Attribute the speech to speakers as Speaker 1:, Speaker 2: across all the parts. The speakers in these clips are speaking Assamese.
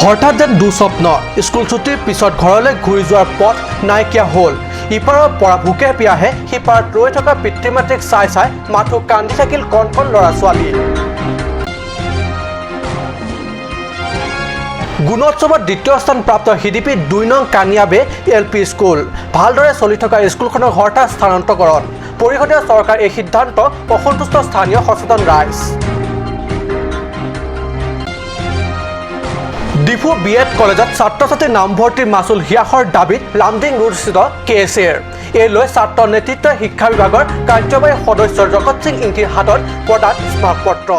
Speaker 1: হঠাৎ যেন দুঃস্বপ্ন স্কুল ছুটিৰ পিছত ঘৰলৈ ঘূৰি যোৱাৰ পথ নাইকিয়া হ'ল। ইপাৰৰ পৰা ভোকে পিয়াহে সিপাৰত ৰৈ থকা পিতৃ মাতৃক চাই চাই মাথো কান্দি থাকিল কণ কণ ল'ৰা ছোৱালী। গুণোৎসৱত দ্বিতীয় স্থান প্ৰাপ্ত হিডিপি ২ নং কানিয়াবে LP স্কুল। ভালদৰে চলি থকা স্কুলখনৰ হঠাৎ স্থানান্তৰকৰণ। পৰিষদীয় চৰকাৰ এই সিদ্ধান্ত অসন্তুষ্ট স্থানীয় সচেতন ৰাইজ। ডিফু BEd কলেজত ছাত্ৰ ছাত্ৰীৰ নামভৰ্তিৰ মাচুল হ্ৰাসৰ দাবীত লামডিং ৰোডস্থিত KSAৰ এই লৈ ছাত্ৰ নেতৃত্ব শিক্ষা বিভাগৰ কাৰ্যবাহী সদস্য জগত সিং ইংতিৰ হাতত প্ৰদান স্মাৰকপত্ৰ।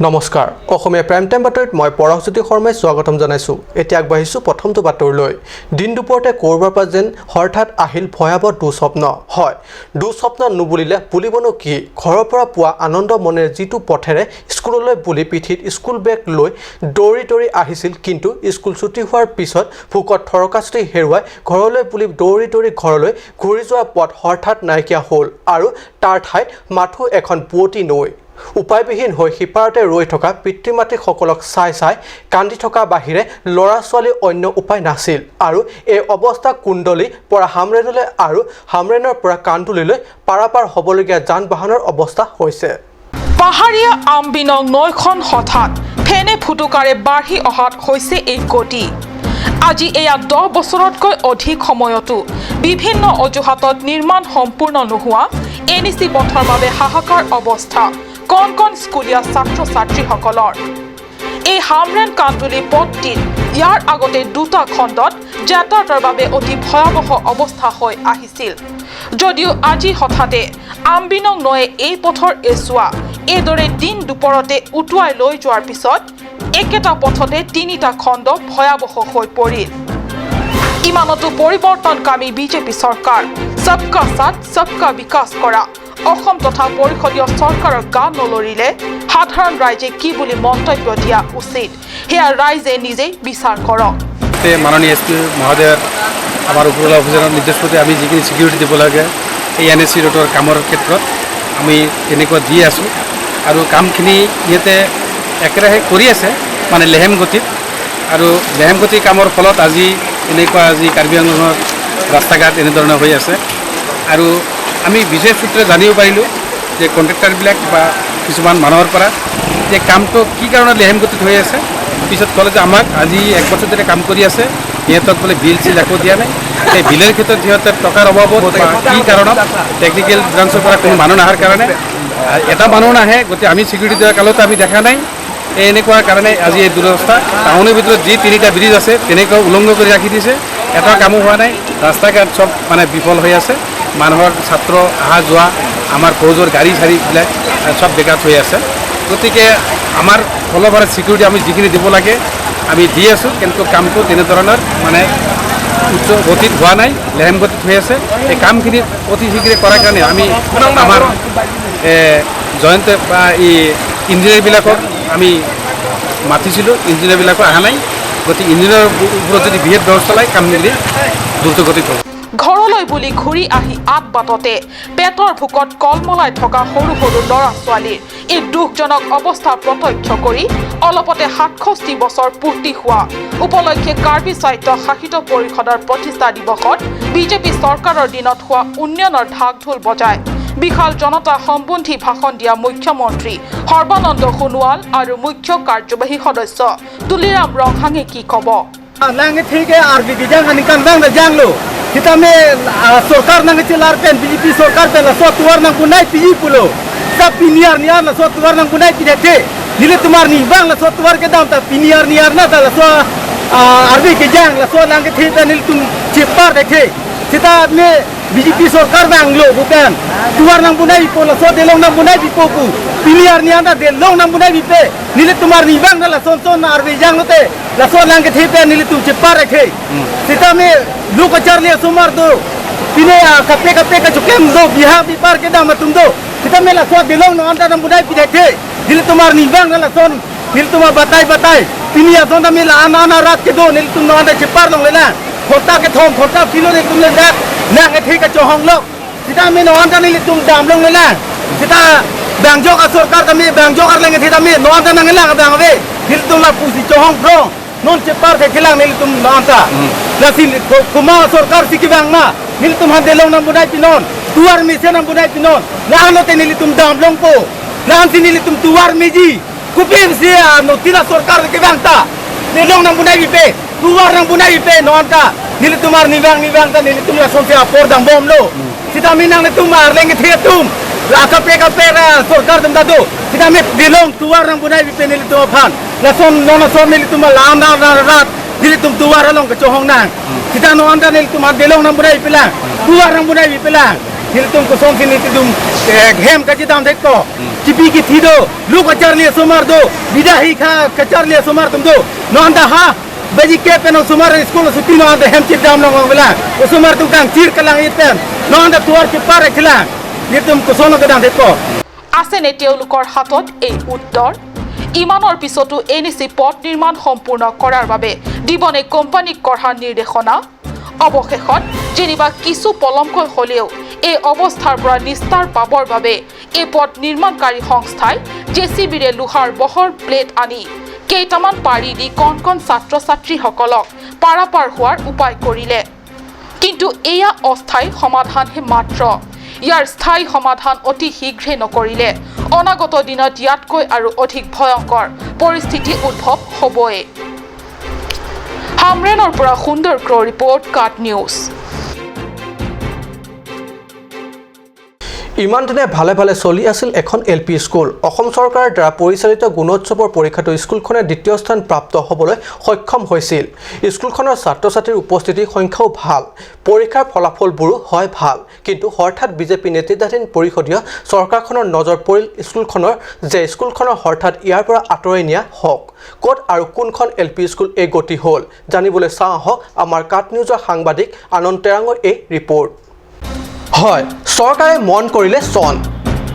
Speaker 1: নমস্কাৰ, অসমীয়া প্ৰাইম টাইম বাতৰিত মই পৰশজ্যোতি শৰ্মাই স্বাগতম জনাইছোঁ। এতিয়া আগবাঢ়িছোঁ প্ৰথমটো বাতৰিলৈ। দিন দুপৰতে ক'ৰবাৰ পৰা যেন হঠাৎ আহিল ভয়াৱহ দুঃস্বপ্ন। হয়, দুঃস্বপ্ন নুবুলিলে বুলিবনো কি? ঘৰৰ পৰা পোৱা আনন্দ মনেৰে যিটো পথেৰে স্কুললৈ বুলি পিঠিত স্কুল বেগ লৈ দৌৰি দৌৰি আহিছিল, কিন্তু স্কুল ছুটি হোৱাৰ পিছত ভোকত থৰকাচুটি হেৰুৱাই ঘৰলৈ বুলি দৌৰি দৌৰি ঘৰলৈ ঘূৰি যোৱা পথ হঠাৎ নাইকিয়া হ'ল আৰু তাৰ ঠাইত মাথো এখন পুৱতি নৈ। উপায়বিহীন হৈ সিপাৰতে ৰৈ থকা পিতৃ মাতৃসকলক চাই চাই কান্দি থকা বাহিৰে ল'ৰা ছোৱালী অন্য উপায় নাছিল। আৰু এই অৱস্থা কুণ্ডলীৰ পৰা হামৰেনলৈ আৰু হামৰেনৰ পৰা কান্দুলিলৈ পাৰাপাৰ হ'বলগীয়া যান বাহনৰ অৱস্থা হৈছে।
Speaker 2: পাহাৰীয়া আমবিনং নৈখন হঠাৎ ফেনে ফুটুকাৰে বাঢ়ি অহাত হৈছে এই গতি। আজি এয়া 10 বছৰতকৈ অধিক সময়তো বিভিন্ন অজুহাতত নিৰ্মাণ সম্পূৰ্ণ নোহোৱা NEC পথৰ বাবে হাহাকাৰ অৱস্থা কণ কণ স্কুলীয়া ছাত্ৰ ছাত্ৰীসকলৰ। এই হামৰেন কান্দুলি পথটিত ইয়াৰ আগতে 2টা খণ্ডত যাতায়াতৰ বাবে অতি ভয়াৱহ অৱস্থা হৈ আহিছিল। যদিও আজি হঠাতে আমবিনং নৈয়ে এই পথৰ এচুৱা এইদৰে দিন দুপৰতে উটুৱাই লৈ যোৱাৰ পিছত একেটা পথতে 3টা খণ্ড ভয়াৱহ হৈ পৰিল। ইমানতো পৰিৱৰ্তনকামী বিজেপি চৰকাৰ সবকা সাথ সবকা বিকাশ কৰা অসম তথা পৰিষদীয় চৰকাৰৰ গান নলৰিলে সাধাৰণ ৰাইজে কি বুলি মন্তব্য দিয়া উচিত, সেয়া ৰাইজে নিজেই বিচাৰ কৰক।
Speaker 3: মাননীয় SP মহোদয়ৰ আমাৰ ওপৰৱালা অফিচাৰৰ নিৰ্দেশ মতে আমি যিখিনি ছিকিউৰিটি দিব লাগে এই NEC ৰোডৰ কামৰ ক্ষেত্ৰত আমি তেনেকুৱা দি আছোঁ আৰু কামখিনি ইয়াতে একেৰাহে কৰি আছে, মানে লেহেম গতিত। আৰু লেহেম গতিৰ কামৰ ফলত আজি এনেকুৱা কাৰ্বি আংলঙৰ ৰাস্তা ঘাট এনেধৰণৰ হৈ আছে। আৰু আমি বিশেষ সূত্ৰে জানিব পাৰিলোঁ যে কণ্ট্ৰেক্টাৰবিলাক বা কিছুমান মানুহৰ পৰা যে কামটো কি কাৰণত লেহেম গতিত হৈ আছে। পিছত ক'লে যে আমাক আজি 1 বছৰ ধৰি কাম কৰি আছে, সিহঁতক বোলে বিল চিল একো দিয়া নাই। সেই বিলৰ ক্ষেত্ৰত সিহঁতৰ টকাৰ অভাৱত বা কি কাৰণত টেকনিকেল ব্ৰাঞ্চৰ পৰা কোনো মানুহ নহাৰ কাৰণে এটা মানুহ নাহে। গতিকে আমি ছিকিউৰিটি দিয়াৰ কালতো আমি দেখা নাই। এনেকুৱা কাৰণে আজি এই দুৰৱস্থা। টাউনৰ ভিতৰত যি 3টা ব্ৰিজ আছে তেনেকুৱা উলংঘ কৰি ৰাখি দিছে, এটা কামো হোৱা নাই। ৰাস্তা ঘাট চব মানে বিফল হৈ আছে। মানুহৰ ছাত্ৰ অহা যোৱা, আমাৰ ফৌজৰ গাড়ী চাড়ীবিলাক চব বেঘাত হৈ আছে। গতিকে আমাৰ ফালৰ পৰা ছিকিউৰিটি আমি যিখিনি দিব লাগে আমি দি আছোঁ, কিন্তু কামটো তেনেধৰণৰ মানে উচ্চ গতিত হোৱা নাই, লেহেম গতিত হৈ আছে। এই কামখিনি অতি শীঘ্ৰে কৰাৰ কাৰণে আমি আমাৰ জয়ন্ত বা এই ইঞ্জিনিয়াৰবিলাকক আমি মাতিছিলোঁ, ইঞ্জিনিয়াৰবিলাকো অহা নাই। গতিকে ইঞ্জিনিয়াৰৰ ওপৰত যদি বিশেষ ব্যৱস্থা লয় কামখিনি দ্ৰুত গতিত হ'ব।
Speaker 2: ঘৰলৈ বুলি ঘূৰি আহি বাটতে পেটৰ ভোকত কলমলাই থকা সৰু সৰু ল'ৰা ছোৱালীৰ এই দুখজনক অৱস্থা প্ৰত্যক্ষ কৰি অলপতে 67 বছৰ পূৰ্তি হোৱা উপলক্ষে কাৰ্বি স্বায়ত্ত শাসিত পৰিষদৰ প্ৰতিষ্ঠা দিৱসত বিজেপি চৰকাৰৰ দিনত হোৱা উন্নয়নৰ ঢাক ঢোল বজায় বিশাল জনতা সম্বন্ধী ভাষণ দিয়া মুখ্যমন্ত্ৰী সৰ্বানন্দ সোণোৱাল আৰু মুখ্য কাৰ্যবাহী সদস্য তুলিৰাম ৰংহাঙে কি ক'ব?
Speaker 4: kita me सरकार nang cilar pen BJP सरकार pe la so tuar nang punai piji pulo sa piniar niar la so tuar nang punai pidete nile tumar ni bang la so tuar ke dam ta piniar niar na ta la so arbi ke jang la so lang ke the ta nil tum chepar dekhe kita me BJP सरकार bang lo bukan tuar nang punai po la so delong nang punai pi poku piniar niar na delong nang punai pi pe nile tumar ni bang la so so na arbi jang note la so lang ke the ta nile tum chepar dekhe kita me लोग चार लिया सुमार दो पिने कपे कपे का चुके दो बिहार बिपार के दाम तुम दो kita मेला सो दिलों न अंदर न बुदाई पिदे थे दिल तुम्हार निबांग न लसन दिल तुम्हार बताई पिनिया तो न मेला आना रात के दो दिल तुम न अंदर चिपार लो लेना फोटा के थोम फोटा किलो ने तुमने देख ना के ठीक है चोहंग लोग kita me न अंदर नहीं तुम दाम लोग लेना kita Bangjo ka सरकार kami bangjo kar lenge thita me no anda nangela ka bang ave hil tum la pusi chohong pro non cepar de kilang nil tum nanta la sin kuma sarkar sikibang ma nil tum han delong nam bunai pinon tuar mise nam bunai pinon la ano te nil tum dam long po la an sin nil tum tuar meji kupim sia no tila sarkar kibang ta delong nam bunai bipe tuar nam bunai bipe nonta nil tumar nibang ta nil tum la sonse apor dam bom lo sita minang ne tumar lenge the tum la kape ra sarkar tum dado sita me delong tuar nam bunai bipe nil tum phan la son nona son nil tum la am na rat nil tum tuar long ka chohong nang sita no anda nil tum delong nam bunai pilang tuar nam bunai bipelang nil tum ko son nil tum hem ka jidam dekko chipi ki thido lu kachar liye somar do bidahi kha kachar liye somar tum do no anda ha baji ke peno somar school suti no anda hem chidam long bela o somar tum kang chir kalang iten no anda tuar ki pare khila nil tum ko son ka dam dekko
Speaker 2: আছেনে তেওঁলোকৰ হাতত এই উত্তৰ ইমানৰ পিছতো এনএচি পথ নিৰ্মাণ সম্পূৰ্ণ কৰাৰ বাবে দিবনে কোম্পানীক কঢ়া নিৰ্দেশনা অৱশেষত যেনিবা কিছু পলমকৈ হ'লেও এই অৱস্থাৰ পৰা নিস্তাৰ পাবৰ বাবে এই পথ নিৰ্মাণকাৰী সংস্থাই জেচিবিৰে লোহাৰ বহৰ প্লেট আনি কেইটামান পাৰি দি কণ কণ ছাত্ৰ ছাত্ৰীসকলক পাৰাপাৰ হোৱাৰ উপায় কৰিলে কিন্তু এয়া অস্থায়ী সমাধানহে মাত্ৰ ইয়াৰ স্থায়ী সমাধান অতি শীঘ্ৰে নকৰিলে অনাগত দিনত ইয়াতকৈ আৰু অধিক ভয়ংকৰ পৰিস্থিতি উদ্ভৱ হ'বই হামৰেনৰ পৰা সুন্দৰ ক্ৰ ৰিপৰ্ট কাট নিউজ
Speaker 1: ইমান দিনে ভালে ভালে চলি আছিল এখন এলপি স্কুল অসম চৰকাৰৰ দ্বাৰা পৰিচালিত গুণোৎসৱৰ পৰীক্ষাটো স্কুলখনে দ্বিতীয় স্থান প্ৰাপ্ত হ'বলৈ সক্ষম হৈছিল স্কুলখনৰ ছাত্ৰ ছাত্ৰীৰ উপস্থিতিৰ সংখ্যাও ভাল পৰীক্ষাৰ ফলাফলবোৰো হয় ভাল কিন্তু হঠাৎ বিজেপি নেতৃত্বাধীন পৰিষদীয় চৰকাৰখনৰ নজৰ পৰিল স্কুলখনৰ যে স্কুলখনৰ হঠাৎ ইয়াৰ পৰা আঁতৰাই নিয়া হওক ক'ত আৰু কোনখন এলপি স্কুল এই গতি হ'ল জানিবলৈ চাওঁ আহক আমাৰ কাট নিউজৰ সাংবাদিক আনন্দ তেৰাঙৰ এই ৰিপৰ্ট হয় চৰকাৰে মন কৰিলে চন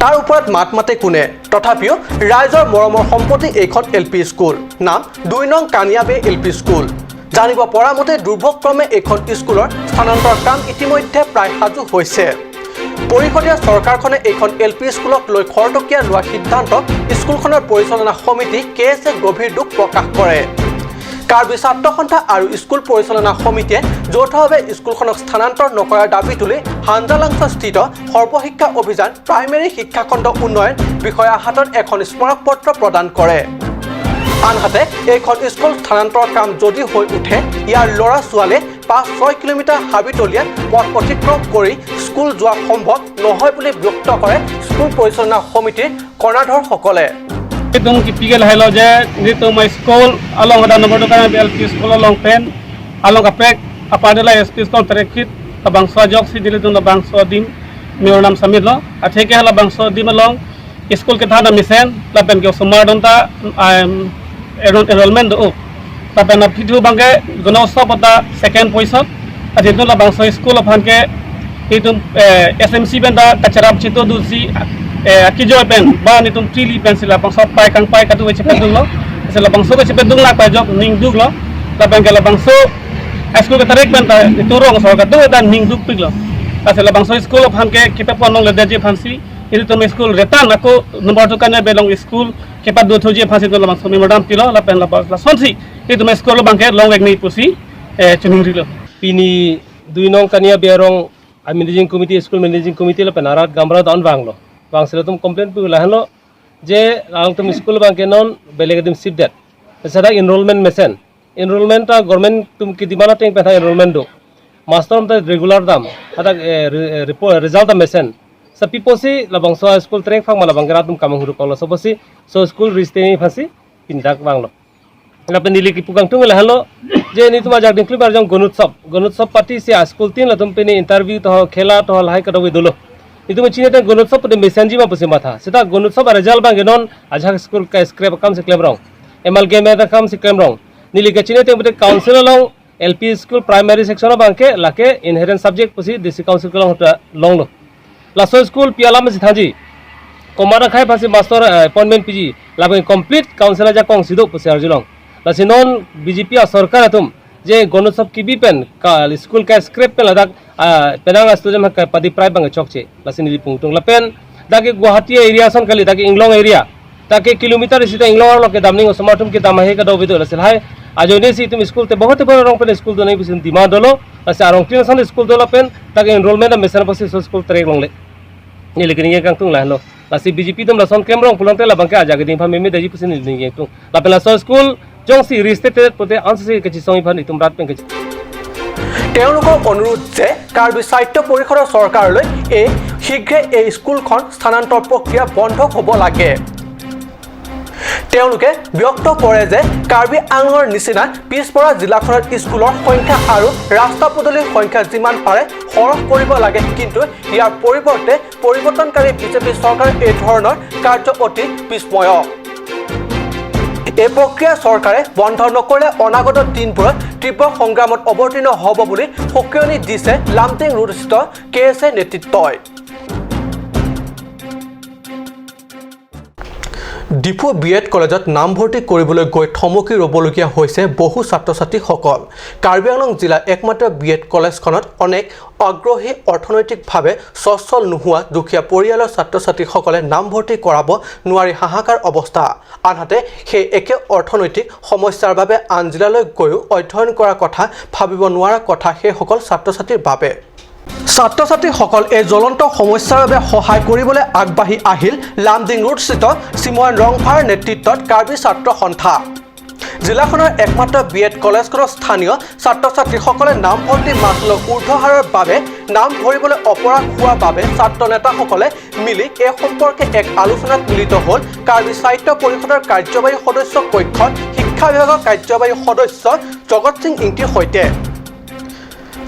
Speaker 1: তাৰ ওপৰত মাত মাতে কোনে তথাপিও ৰাইজৰ মৰমৰ সম্পত্তি এইখন এলপি স্কুল নাম 2 নং কানিয়াবে এলপি স্কুল জানিব পৰা মতে দুৰ্ভোগক্ৰমে এইখন স্কুলৰ স্থানান্তৰ কাম ইতিমধ্যে প্ৰায় সাজু হৈছে পৰিষদীয় চৰকাৰখনে এইখন এলপি স্কুলক লৈ খৰতকীয়া লোৱা সিদ্ধান্তক স্কুলখনৰ পৰিচালনা সমিতি কেএছে গভীৰ দুখ প্ৰকাশ কৰে কাৰ্বি ছাত্ৰ সন্থা আৰু স্কুল পৰিচালনা সমিতিয়ে যৌথভাৱে স্কুলখনক স্থানান্তৰ নকৰাৰ দাবী তুলি হাঞ্জালাংস্থিত সৰ্বশিক্ষা অভিযান প্ৰাইমেৰী শিক্ষাখণ্ড উন্নয়ন বিষয়াৰ হাতত এখন স্মাৰকপত্ৰ প্ৰদান কৰে আনহাতে এইখন স্কুল স্থানান্তৰ কাম যদি হৈ উঠে ইয়াৰ ল'ৰা ছোৱালীয়ে 5-6 কিলোমিটাৰ হাবিতলীয়া পথ অতিক্ৰম কৰি স্কুল যোৱা সম্ভৱ নহয় বুলি ব্যক্ত কৰে স্কুল পৰিচালনা সমিতিৰ কৰ্ণাধৰসকলে
Speaker 5: Itong kipigil hello je dito may school along ada nomor dukan LP school along pen along kapek apa adalah SP school terekit abang swajok si dili tun abang swadim meu nam samit lo atheke hala bang swadim along school ke thana misen la pen ke sumar donta enrollment do ta pen aphitu bangke gono sabata second poison athitu la bang school of hanke itum SMC benda kacarap chito dusi kijo pen ba ni tum trili pen sila bang so pai kang pai katu weche pedung lo sila bang so weche pedung la pajok ning dug lo la bang kala bang so school ke tarik pen ta turong so katu dan ning dug pig lo ta sila bang so school of hanke kita ponong le deje phansi itu tum school retan aku nomor tu kan belong school kepat do thoje phansi to la bang so mi madam pilo la pen la sonsi itu me school bang ke long ek ni pusi chuning rilo
Speaker 6: pini 2 nong kania berong managing committee school managing committee la penarat gamra don banglo bang sila tum complaint pu lahalo je ang tum school bang ke non belegadim sip that sada enrollment mesen enrollment ta government tum ki dimana teng petha enrollment do master ta regular dam ada report result ta mesen sa piposi la bang so school trek phang mala bang tum kamang huru kola so bosi so school risteni phasi pindak banglo la penili ki pugang tung lahalo je ni tuma jak dinkli bar jong gonutsop party se school tin la tum peni interview to khela to hai ka do dolo itu macam ni gonutsop pada mesenji ma pasi matha seta gonutsop result bang non ajak school ka scrap kam se claim rong emal game da kam se claim rong nili ka chine te bute council long LP school primary section bang ke lake inherent subject pasi desi council long hota long lo laso school piala ma sithaji komara khai pasi master appointment piji labe complete council ja kong sido pasi arjulong lasinon BJP sarkar atum je gonutsop ki bi pen ka school ka scrap pe ladak penang student ka padi prai bang chokche lasini pungtung lapen dagi Guwahati area son kali dagi Inglong area take kilometer sita Inglong lo ke damning somatum ke damahe ka do bido lasil hai ajo ini si tum school te bahut baro rong pen school do nai bisin demand dolo ase arong tin san school dolo pen tak enrollment mesan pasi school trek long le ni lekin ye kang tung la lo lasi BJP tum la son kem rong pulang te la bangke aja geding pham me daji pusin ni ye tung la pen la so school jong si restricted pote ansi kechi song phan itum rat pen kechi
Speaker 1: তেওঁলোকৰ অনুৰোধ যে কাৰ্বি সাহিত্য পৰিষদৰ চৰকাৰলৈ এই শীঘ্ৰে এই স্কুলখন স্থানান্তৰ প্ৰক্ৰিয়া বন্ধ হ'ব লাগে তেওঁলোকে ব্যক্ত কৰে যে কাৰ্বি আংলৰ নিচিনা পিছপৰা জিলাখনৰ স্কুলৰ সংখ্যা আৰু ৰাস্তা পদূলিৰ সংখ্যা যিমান পাৰে সৰহ কৰিব লাগে কিন্তু ইয়াৰ পৰিৱৰ্তে পৰিৱৰ্তনকাৰী বিজেপি চৰকাৰে এই ধৰণৰ কাৰ্য অতি বিস্ময় এই প্ৰক্ৰিয়া চৰকাৰে বন্ধ নকৰিলে অনাগত দিনবোৰত তীব্ৰ সংগ্ৰামত অৱতীৰ্ণ হ'ব বুলি সকিয়নি দিছে লামডিং ৰোডস্থিত KSA নেতৃত্বই ডিপু বিএড কলেজত নামভৰ্তি কৰিবলৈ গৈ থমকি ৰবলগীয়া হৈছে বহু ছাত্ৰ-ছাত্ৰীসকল কাৰ্বি আংলং জিলাৰ একমাত্ৰ বিএড কলেজখনত অনেক আগ্ৰহী অৰ্থনৈতিকভাৱে সচ্ছল নোহোৱা দুখীয়া পৰিয়ালৰ ছাত্ৰ-ছাত্ৰীসকলে নামভৰ্তি কৰাব নোৱাৰি হাহাকাৰ অৱস্থা আনহাতে সেই একে অৰ্থনৈতিক সমস্যাৰ বাবে আন জিলালৈ গৈও অধ্যয়ন কৰাৰ কথা ভাবিব নোৱাৰা কথা সেইসকল ছাত্ৰ-ছাত্ৰীৰ বাবে ছাত্ৰ-ছাত্ৰীসকল এই জ্বলন্ত সমস্যাৰ বাবে সহায় কৰিবলৈ আগবাঢ়ি আহিল লামডিং ৰোডস্থিত চিময়ন ৰংফাৰ নেতৃত্বত কাৰ্বি ছাত্ৰ সন্থা জিলাখনৰ একমাত্ৰ বিএড কলেজখনৰ স্থানীয় ছাত্ৰ-ছাত্ৰীসকলে নামভৰ্তি মাচুলৰ ঊৰ্ধ্বহাৰৰ বাবে নাম ভৰিবলৈ অপৰাগ হোৱাৰ বাবে ছাত্ৰ নেতাসকলে মিলি এই সম্পৰ্কে এক আলোচনাত মিলিত হ'ল কাৰ্বি সাহিত্য পৰিষদৰ কাৰ্যবাহী সদস্য কক্ষত শিক্ষা বিভাগৰ কাৰ্যবাহী সদস্য জগত সিং ইংতিৰ সৈতে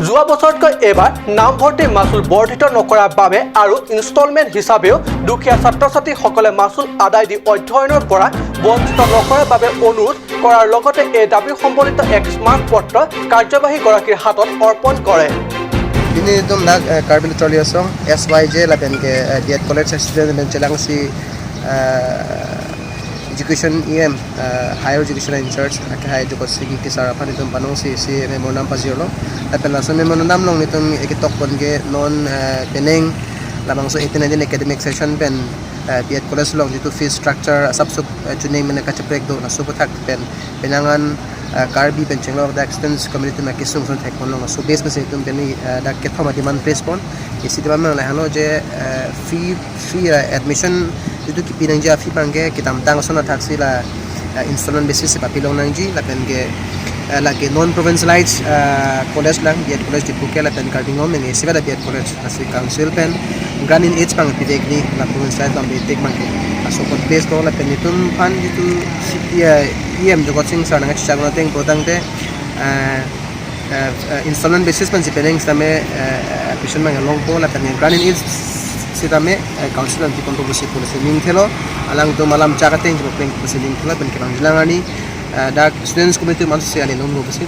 Speaker 1: যোৱা বছৰতকৈ এবাৰ নামভৰ্তি মাচুল বৰ্ধিত নকৰাৰ বাবে আৰু ইনষ্টলমেণ্ট হিচাপেও দুখীয়া ছাত্ৰ-ছাত্ৰীসকলে মাচুল আদায় দি অধ্যয়নৰ পৰা বঞ্চিত নকৰাৰ বাবে অনুৰোধ কৰাৰ লগতে এই দাবী সম্বলিত এক স্মাৰক পত্ৰ কাৰ্যবাহীগৰাকীৰ হাতত অৰ্পণ কৰে
Speaker 7: Ini itu nak Karbil Troliosong SYJ lah kan ke Diet College Student dan Celangsi Education EM Higher Education in Church akhir itu ko sigi kisarapan itu panong si memorandum pasirlo tapi langsung memorandum long itu ikitok pun ke non peneng lamang so 18 academic session pen Diet College long itu fee structure subsub tuning mana kaceprek do nasu patak pen penangan Karbi pencenglo da extends community na kisung son thek monong so base base itu pen da ketho ma demand press pon isi demand mana lahano je free admission itu kipinang ja fi bangge kitam tang sona taxi la installment basis pa pilong nang ji la pen ge lagi non provincialized college lang Diet College di Phuket la pen cardingom nge siba da Diet College asi council pen granin age pang pidekni la provincialized lam betek mangke aso ko base do la pen itun pan itu EM jogot sing sa nang chagna teng potang te installment basis pan sipeneng stame admission mang long po la pen granin age sidame council anti controversy policy ning thelo alang to malam chakateng jo peng policy ning thela ben kang jilangani da students committee man socially long policy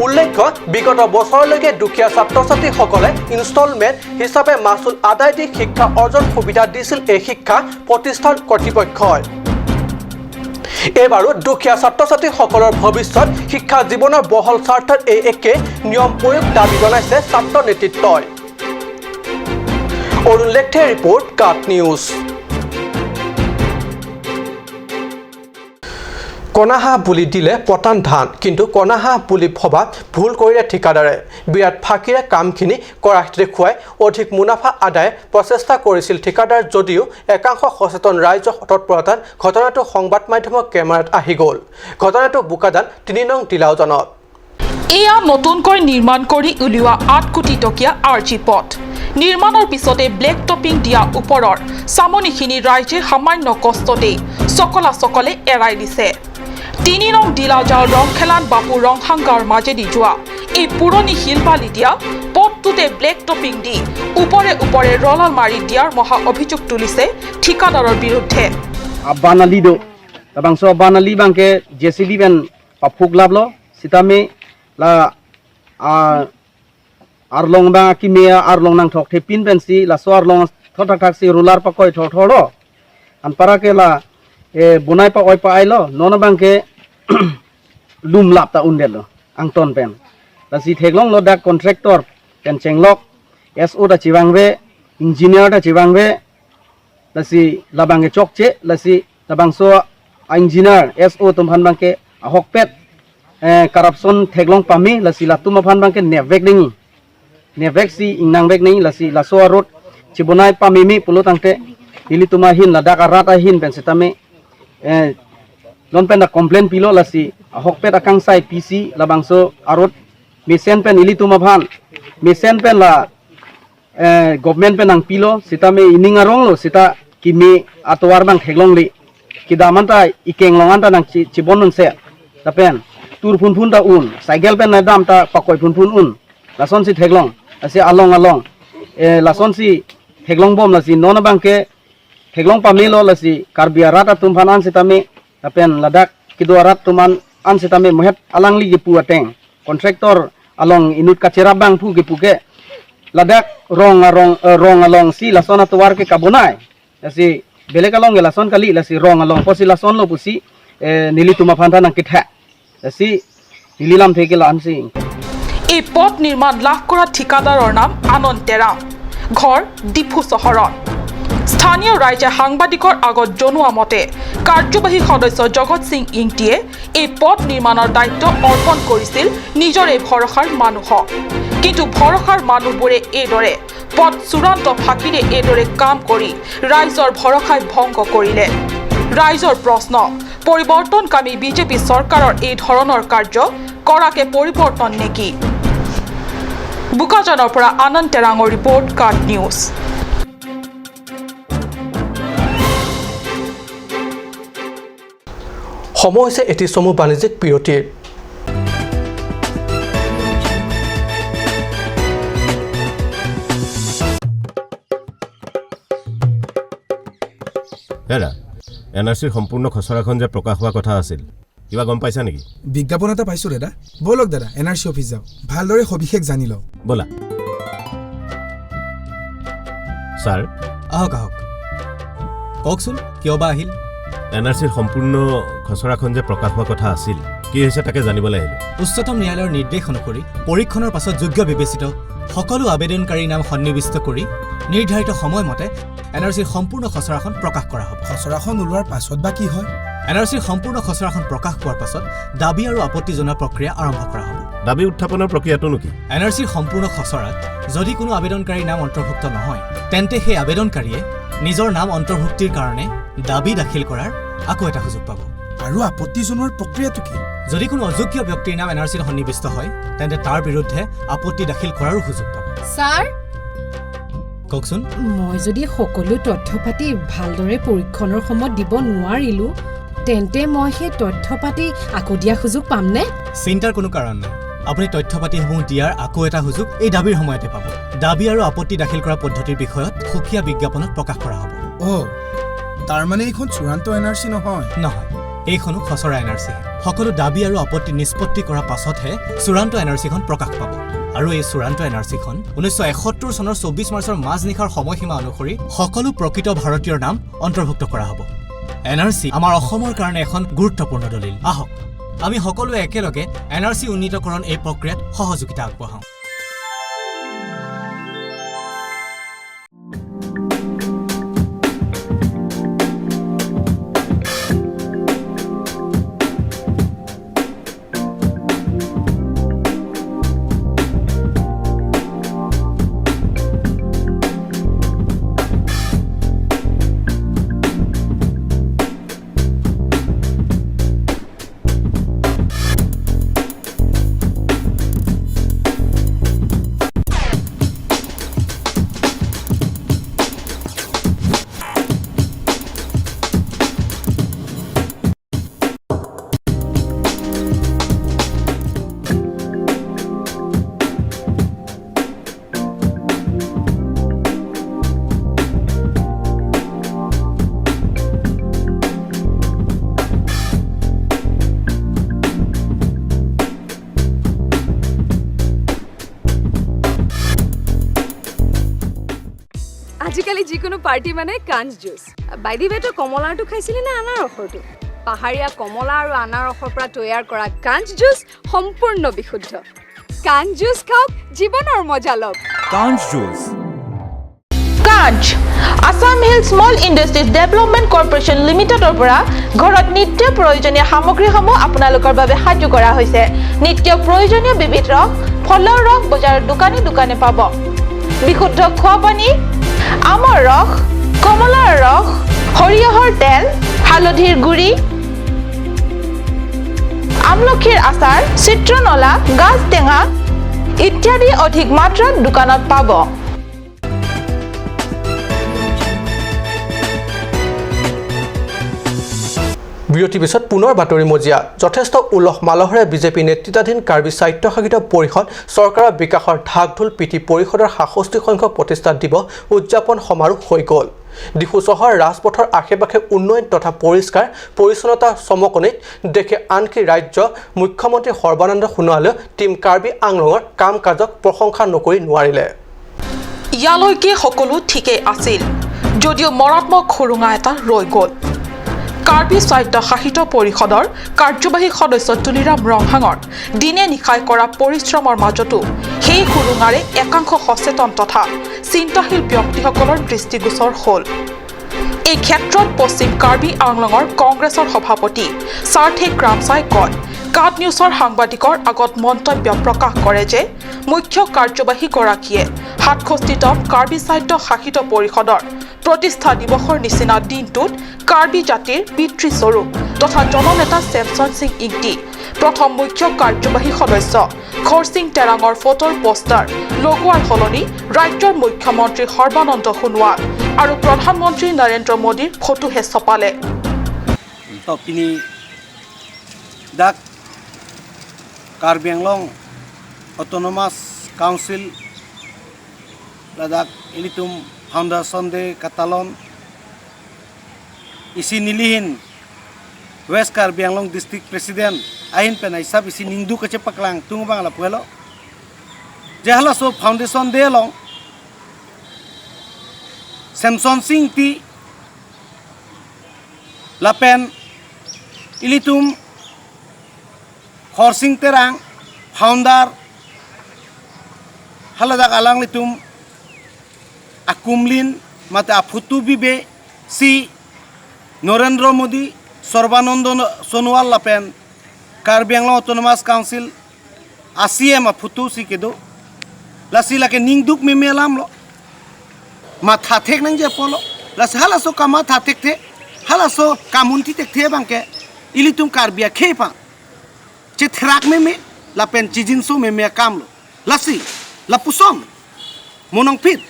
Speaker 1: উল্লেখ্য বিগত বছৰলৈকে দুখীয়া ছাত্ৰ-ছাত্ৰীসকলে ইনষ্টলমেণ্ট হিচাপে মাচুল আদায় দি শিক্ষা অৰ্জন সুবিধা দিছিল এই শিক্ষা প্ৰতিষ্ঠান কৰ্তৃপক্ষই এবাৰো দুখীয়া ছাত্ৰ-ছাত্ৰীসকলৰ ভৱিষ্যত শিক্ষা জীৱনৰ বহল স্বাৰ্থত এই একে নিয়ম প্ৰয়োগ দাবী জনাইছে ছাত্ৰ নেতৃত্বই অৰুণ লেখে ৰিপৰ্ট কাট নিউজ কণাহাঁহ বুলি দিলে পতান ধান কিন্তু কণাহাঁহ বুলি ভবা ভুল কৰিলে ঠিকাদাৰে বিৰাট ফাঁকিৰে কামখিনি কৰা দেখুৱাই অধিক মুনাফা আদায় প্ৰচেষ্টা কৰিছিল ঠিকাদাৰ যদিও একাংশ সচেতন ৰাইজৰ তৎপৰতাত ঘটনাটো সংবাদ মাধ্যমৰ কেমেৰাত আহি গ'ল ঘটনাটো বোকাজান ৩ নং তিলাউজনত
Speaker 2: এয়া নতুনকৈ নিৰ্মাণ কৰি উলিওৱা 8 কোটি টকীয়া আৰজি পথ নিৰ্মাণৰ পিছতে ব্লেক টপিং দিয়া ওপৰৰ সামনিখিনি ৰাইজে সামান্য কষ্টতেই সকলে এৰাই দিছে 3 নং দিলাজাও ৰংখেলান বাপু ৰংহাংগাৰ মাজেদি যোৱা এই পুৰণি শিলবালি দিয়া পথটোতে ব্লেক টপিং দি ওপৰে ৰলাল মাৰি দিয়াৰ মহা অভিযোগ তুলিছে ঠিকাদাৰৰ বিৰুদ্ধে
Speaker 5: abanali do tabang so abanali bangke JCB ben papuk lablo sitame la arlong ba kimia arlong nang thok thepin ben si la so arlong thotak thak si ruler pa koi thoro an para ke la e bunai pa oi pa ailo nona bangke lum lap ta undelo ang ton pen la si theklong lo da contractor pen chenglok SO da chiwangwe engineer da chiwangwe la si labangke chokche la si tabang so engineer SO tumhan bangke
Speaker 4: hokpet corruption theglong pami lasi latum aphan bangke nevek ningi nevek si ingnang bek ningi lasi laso arot cibonai pamimi pulo tangte hili tumahin ladak arata hin pensitame non pen da complain pilo lasi hokpet akang sai PC labangso arot misen pen ili tumaphan misen pen la government pen ang pilo sitame ining arong lo sita kimi atwar bang theglong li kidamanta ikeng longan ta nang cibonun se tapen tur phun phun ta un cycle pen na dam ta pakoi phun phun un lason si theglong ase along lason si theglong bom lasi non bangke theglong pamilo lasi karbiarat atum phanan sitame tapen ladak kiduarat tuman an sitame mohet alangli gipu ateng contractor along inut kacera bang pu gipu ke ladak rong along si lason atwar ke kabunai lasi belek along ge lason kali lasi rong along posi lason lo pusi nili tuma phanta nang kitha lasi nililam theke la ansi
Speaker 2: এই পথ নিৰ্মাণ লাভ কৰা ঠিকাদাৰৰ নাম আনন্দ টেৰাম ঘৰ ডিফু চহৰত স্থানীয় ৰাইজে সাংবাদিকৰ আগত জনোৱা মতে কাৰ্যবাহী সদস্য জগত সিং ইংটিয়ে এই পথ নিৰ্মাণৰ দায়িত্ব অৰ্পণ কৰিছিল নিজৰে ভৰসাৰ মানুহক কিন্তু ভৰসাৰ মানুহবোৰে এইদৰে পথ চূড়ান্ত ফাঁকিৰে এইদৰে কাম কৰি ৰাইজৰ ভৰসাই ভংগ কৰিলে ৰাইজৰ প্ৰশ্ন পৰিৱৰ্তনকামী বিজেপি চৰকাৰৰ এই ধৰণৰ কাৰ্য কৰাকে পৰিৱৰ্তন নেকি বুকাজানৰ পৰা আনন্দ টেৰাঙৰ ৰিপৰ্ট কাট নিউজ
Speaker 1: সময় হৈছে এটি চমু বাণিজ্যিক বিৰতিৰ
Speaker 8: দাদা এনআৰচিৰ সম্পূৰ্ণ খচৰাখন যে প্ৰকাশ হোৱা কথা আছিল কিবা গম পাইছা নেকি
Speaker 9: বিজ্ঞাপন এটা পাইছো দাদা বলক দাদা এনআৰচি অফিচ যাও ভালদৰে সবিশেষ জানি লও
Speaker 8: বলা ছাৰ
Speaker 10: আহক কওকচোন কিয় বা আহিল
Speaker 8: এনআৰচিৰ সম্পূৰ্ণ খচৰাখন যে প্ৰকাশ হোৱা কথা আছিল কি হৈছে তাকে জানিবলৈ আহিলোঁ
Speaker 10: উচ্চতম ন্যায়ালয়ৰ নিৰ্দেশ অনুসৰি পৰীক্ষণৰ পাছত যোগ্য বিবেচিত সকলো আবেদনকাৰীৰ নাম সন্নিবিষ্ট কৰি নিৰ্ধাৰিত সময়মতে এনআৰচিৰ সম্পূৰ্ণ খচৰাখন প্ৰকাশ কৰা হ'ব
Speaker 9: খচৰাখন ওলোৱাৰ পাছত বা কি হয়
Speaker 10: এনআৰচিৰ সম্পূৰ্ণ খচৰাখন প্ৰকাশ পোৱাৰ পাছত দাবী আৰু আপত্তি জনোৱাৰ প্ৰক্ৰিয়া আৰম্ভ কৰা হ'ব
Speaker 8: দাবী উত্থাপনৰ প্ৰক্ৰিয়াটো কি
Speaker 10: এনআৰচিৰ সম্পূৰ্ণ খচৰাত যদি কোনো আবেদনকাৰীৰ নাম অন্তৰ্ভুক্ত নহয় তেন্তে সেই আবেদনকাৰীয়ে নিজৰ নাম অন্তৰ্ভুক্তিৰ কাৰণে দাবী দাখিল কৰাৰ আকৌ এটা সুযোগ পাব
Speaker 9: আৰু আপত্তি জনোৱাৰ প্ৰক্ৰিয়াটো কি
Speaker 10: যদি কোনো অযোগ্য ব্যক্তিৰ নাম এনআৰচিত সন্নিবিষ্ট হয় তেন্তে তাৰ বিৰুদ্ধে আপত্তি দাখিল কৰাৰো সুযোগ পাব
Speaker 11: স্যাৰ
Speaker 10: কওকচোন
Speaker 11: মই যদি সকলো তথ্য পাতি ভালদৰে পৰীক্ষণৰ সময়ত দিব নোৱাৰিলো তেন্তে মই সেই তথ্য পাতি আকৌ দিয়া সুযোগ পামনে
Speaker 10: চিন্তাৰ কোনো কাৰণ নাই আপুনি তথ্য পাতিসমূহ দিয়াৰ আকৌ এটা সুযোগ এই দাবীৰ সময়তে পাব দাবী আৰু আপত্তি দাখিল কৰা পদ্ধতিৰ বিষয়ত সুকীয়া বিজ্ঞাপনত প্ৰকাশ কৰা হ'ব
Speaker 9: তাৰ মানে এইখন চূড়ান্ত এনআৰচি নহয়
Speaker 10: এইখনো খচৰা এনআৰচি সকলো দাবী আৰু আপত্তি নিষ্পত্তি কৰাৰ পাছতহে চূড়ান্ত এনআৰচিখন প্ৰকাশ পাব আৰু এই চূড়ান্ত এনআৰচিখন 1971 চনৰ 24 মাৰ্চৰ মাজনিশাৰ সময়সীমা অনুসৰি সকলো প্ৰকৃত ভাৰতীয়ৰ নাম অন্তৰ্ভুক্ত কৰা হ'ব এনআৰচি আমাৰ অসমৰ কাৰণে এখন গুৰুত্বপূৰ্ণ দলিল আহক আমি সকলোৱে একেলগে এনআৰচি উন্নীতকৰণ এই প্ৰক্ৰিয়াত সহযোগিতা আগবঢ়াওঁ
Speaker 11: আজিকালি যিকোনো পাৰ্টি মানে কাঞ্চ জুচ বাইদি বেটো কমলাটো খাইছিলি না আনাৰসৰটো পাহাৰীয়া কমলা আৰু আনাৰসৰ পৰা তৈয়াৰ কৰা কাঞ্চ জুচ সম্পূৰ্ণ বিশুদ্ধ কাঞ্চ জুচ খাওক জীৱনৰ মজা লওক
Speaker 2: কাঞ্চ Assam hill small industries development corporation লিমিটেডৰ পৰা ঘৰত নিত্য প্ৰয়োজনীয় সামগ্ৰীসমূহ আপোনালোকৰ বাবে সাজু কৰা হৈছে নিত্য প্ৰয়োজনীয় বিবিধ ৰস ফলৰ ৰস বজাৰৰ দোকানে দোকানে পাব বিশুদ্ধ খোৱা পানী আমৰ ৰস কমলাৰ ৰস সৰিয়হৰ তেল হালধিৰ গুড়ি আমলখিৰ আচাৰ চিত্ৰনলা গাজ টেঙা ইত্যাদি অধিক মাত্ৰাত দোকানত পাব
Speaker 1: বিৰতিৰ পিছত পুনৰ বাতৰি মজিয়া যথেষ্ট উলহ মালহেৰে বিজেপি নেতৃত্বাধীন কাৰ্বি স্বায়ত্তশাসিত পৰিষদ চৰকাৰৰ বিকাশৰ ঢাক ঢোল পিটি পৰিষদৰ ৬৭ সংখ্যক প্ৰতিষ্ঠা দিৱস উদযাপন সমাৰোহ হৈ গ'ল ডিফু চহৰ ৰাজপথৰ আশে-পাশে উন্নয়ন তথা পৰিষ্কাৰ পৰিচ্ছন্নতা চমকনিত দেখে আনকি ৰাজ্য মুখ্যমন্ত্ৰী সৰ্বানন্দ সোণোৱালে টিম কাৰ্বি আংলঙৰ কাম কাজক প্ৰশংসা নকৰি নোৱাৰিলে
Speaker 2: ইয়ালৈকে সকলো ঠিকেই আছিল যদিও মৰাত্মক খুৰুঙা এটা ৰৈ গ'ল কাৰ্বি স্বায়ত্তশাসিত পৰিষদৰ কাৰ্যবাহী সদস্য তুলিৰাম ৰংহাঙৰ দিনে নিশাই কৰা পৰিশ্ৰমৰ মাজতো সেই খুৰুঙাৰে একাংশ সচেতন তথা চিন্তাশীল ব্যক্তিসকলৰ দৃষ্টিগোচৰ হ'ল এই ক্ষেত্ৰত পশ্চিম কাৰ্বি আংলঙৰ কংগ্ৰেছৰ সভাপতি সাৰ্থে ক্ৰামচাই কয় কাট নিউজৰ সাংবাদিকৰ আগত মন্তব্য প্ৰকাশ কৰে যে মুখ্য কাৰ্যবাহীগৰাকীয়ে ৬৭তম কাৰ্বি স্বায়ত্তশাসিত পৰিষদৰ প্ৰতিষ্ঠা দিৱসৰ নিচিনা দিনটোত কাৰ্বি জাতিৰ পিতৃস্বৰূপ তথা জননেতা ছেমছন সিং ইগদি প্ৰথম মুখ্য কাৰ্যবাহী সদস্য খৰসিং তেৰাঙৰ ফটোৰ পোষ্টাৰ লগোৱাৰ সলনি ৰাজ্যৰ মুখ্যমন্ত্ৰী সৰ্বানন্দ সোণোৱাল আৰু প্ৰধানমন্ত্ৰী নৰেন্দ্ৰ মোদীৰ ফটোহে ছপালে
Speaker 4: dak Karbi Anglong Autonomous Council ladak ilitum Foundation de Catalan isi nilihin West Karbi Anglong District President ahin penai sab isi ningdu kache paklang tung bang la puelo jahala so foundation de long Samson Singh ti lapen ilitum Khorxing Terang founder haladak alang litum akumlin mate afutu bibe si Narendra Modi Sarbananda Sonowal lapen Karbi Anglong Autonomous Council ACM afutu si kedo lasi lake ningduk memelam lo matha thek nang je polo las halaso kama tha thek the halaso kamunti tek the bangke ilitum Karbia khepa che thrak me la pen chijinso me kamlo lasi la pusom monong pit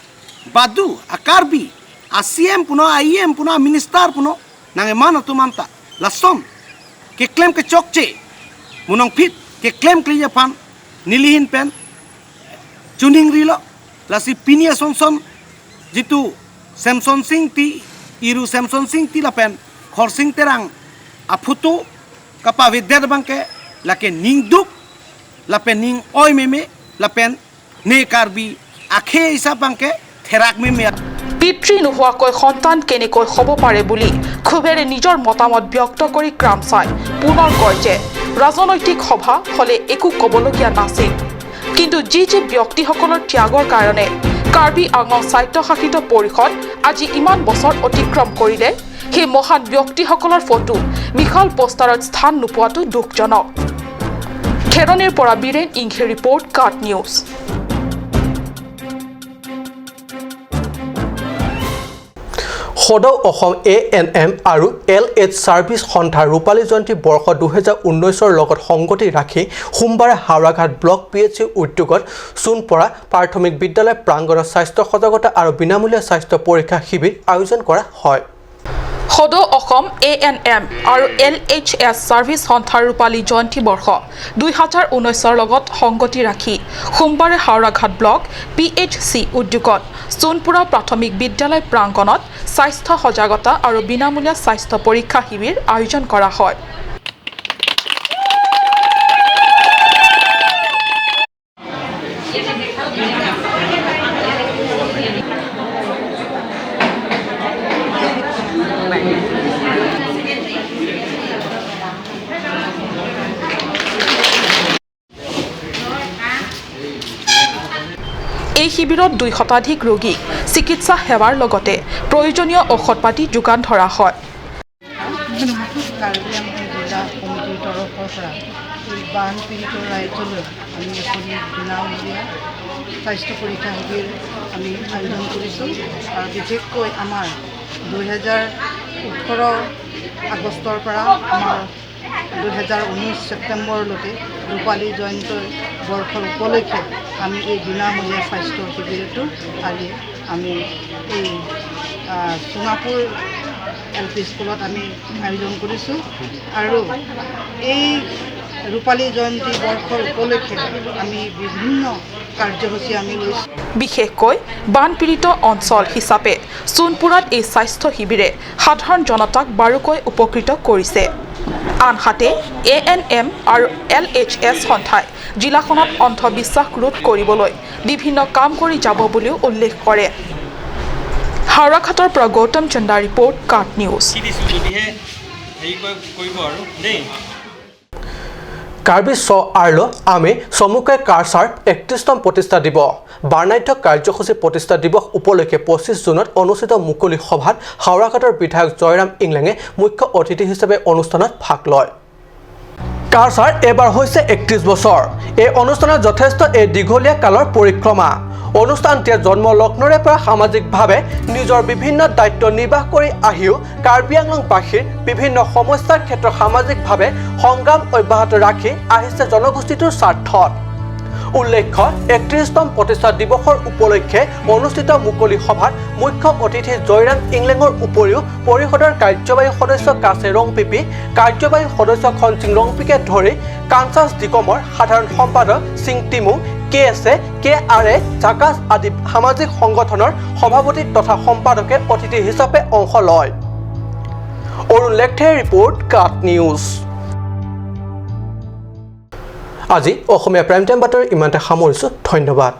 Speaker 4: badu akarbi ACM puno IM puno minister puno nange mano tu mamta la som ke claim ke chokche monong pit ke claim kliya pan nilihin pen tuning rilo lasi pinia sonson jitu Samson Singh ti iru Samson Singh ti la pen Khorxing Terang afutu kapa vidder bangke lake ning duk lapen ning oi meme lapen ne karbi akhe isa bangke therak meme
Speaker 2: পিতৃ নোহোৱাকৈ সন্তান কেনেকৈ হ'ব পাৰে বুলি খুবেৰে নিজৰ মতামত ব্যক্ত কৰি ক্ৰামচাই পুনৰ কয় যে ৰাজনৈতিক সভা হলে একো ক'বলগীয়া নাছিল কিন্তু যি ব্যক্তিসকলৰ ত্যাগৰ কাৰণে কাৰ্বি আংলং স্বায়ত্তশাসিত পৰিষদ আজি ইমান বছৰ অতিক্ৰম কৰিলে সেই মহান ব্যক্তিসকলৰ ফটো বিশাল পোষ্টাৰত স্থান নোপোৱাটো দুখজনক খেৰণিৰ পৰা বীৰেন ইংঘে ৰিপৰ্ট কাট নিউজ
Speaker 1: সদৌ অসম ANM আৰু LH সাৰ্ভিস সন্থাৰ ৰূপালী জয়ন্তী বৰ্ষ 2019ৰ লগত সংগতি ৰাখি সোমবাৰে হাওৰাঘাট ব্লক PHC উদ্যোগত সোণপৰা প্ৰাথমিক বিদ্যালয় প্ৰাংগণত স্বাস্থ্য সজাগতা আৰু বিনামূলীয়া স্বাস্থ্য পৰীক্ষা শিবিৰ আয়োজন কৰা হয়
Speaker 2: সদৌ অসম ANM আৰু LHS সাৰ্ভিস সন্থাৰ ৰূপালী জয়ন্তী বৰ্ষ 2019ৰ লগত সংগতি ৰাখি সোমবাৰে হাওৰাঘাট ব্লক PHC উদ্যোগত সোণপুৰা প্ৰাথমিক বিদ্যালয় প্ৰাংগণত স্বাস্থ্য সজাগতা আৰু বিনামূলীয়া স্বাস্থ্য পৰীক্ষা শিবিৰ আয়োজন কৰা হয় এই শিবিৰত 2 শতাধিক ৰোগীক চিকিৎসা সেৱাৰ লগতে প্ৰয়োজনীয় ঔষধ পাতি যোগান ধৰা হয়।
Speaker 12: কাৰ্বি আংলং জিলা কমিটিৰ তৰফৰ পৰা এই বান পীড়িত ৰাইজলৈ আমি এখন বিনামূলীয়া স্বাস্থ্য পৰীক্ষা শিবিৰ আমি আয়োজন কৰিছোঁ আৰু বিশেষকৈ আমাৰ 2018 আগষ্টৰ পৰা আমাৰ 2019 ছেপ্টেম্বৰলৈকে ৰূপালী জয়ন্তী বৰ্ষৰ উপলক্ষে আমি এই বিনামূলীয়া স্বাস্থ্য শিবিৰটো আজি আমি এই সোণাপুৰ LP স্কুলত আমি আয়োজন কৰিছোঁ আৰু এই ৰূপালী জয়ন্তী বৰ্ষৰ উপলক্ষে আমি বিভিন্ন কাৰ্যসূচী আমি লৈছোঁ।
Speaker 2: বিশেষকৈ বানপীড়িত অঞ্চল হিচাপে সোণপুৰত এই স্বাস্থ্য শিবিৰে সাধাৰণ জনতাক বাৰুকৈ উপকৃত কৰিছে। আনহাতে ANM আৰু LHS সন্থাই জিলাখনত অন্ধবিশ্বাস ৰোধ কৰিবলৈ বিভিন্ন কাম কৰি যাব বুলিও উল্লেখ কৰে। হাওড়াঘাটৰ পৰা গৌতম চন্দা ৰিপৰ্ট কাট নিউজ।
Speaker 1: কাৰ্বি আৰ্লো আমি চমুকৈ কাৰচাৰ 31তম প্ৰতিষ্ঠা দিৱস বাৰ্ণাঢ্য কাৰ্যসূচী প্ৰতিষ্ঠা দিৱস উপলক্ষে 25 জুনত অনুষ্ঠিত মুকলি সভাত হাওড়াঘাটৰ বিধায়ক জয়ৰাম ইংলেঙে মুখ্য অতিথি হিচাপে অনুষ্ঠানত ভাগ লয়। কাৰচাৰ এবাৰ হৈছে 31 বছৰ। এই অনুষ্ঠানত যথেষ্ট এই দীঘলীয়া কালৰ পৰিক্ৰমা। অনুষ্ঠানটিয়ে জন্ম লগ্নৰে পৰা সামাজিকভাৱে নিজৰ বিভিন্ন দায়িত্ব নিৰ্বাহ কৰি আহিও কাৰ্বি আংলংবাসীৰ বিভিন্ন সমস্যাৰ ক্ষেত্ৰত সামাজিকভাৱে সংগ্ৰাম অব্যাহত ৰাখি আহিছে জনগোষ্ঠীটোৰ স্বাৰ্থত। উল্লেখ্য 31তম প্ৰতিষ্ঠা দিৱসৰ উপলক্ষে অনুষ্ঠিত মুকলি সভাত মুখ্য অতিথি জয়ৰাম ইংলেঙৰ উপৰিও পৰিষদৰ কাৰ্যবাহী সদস্য কাছে ৰংপিপি, কাৰ্যবাহী সদস্য খনচিং ৰংপিকে ধৰি কানচাছ নিগমৰ সাধাৰণ সম্পাদক সিং টিমু, KSA, KRA, জাকাছ আদি সামাজিক সংগঠনৰ সভাপতি তথা সম্পাদকে অতিথি হিচাপে অংশ লয়। অৰুণ লেখথেৰ ৰিপৰ্ট কাট নিউজ। আজি অসমীয়া প্ৰাইম টাইম বাতৰি ইমানতে সামৰিছোঁ। ধন্যবাদ।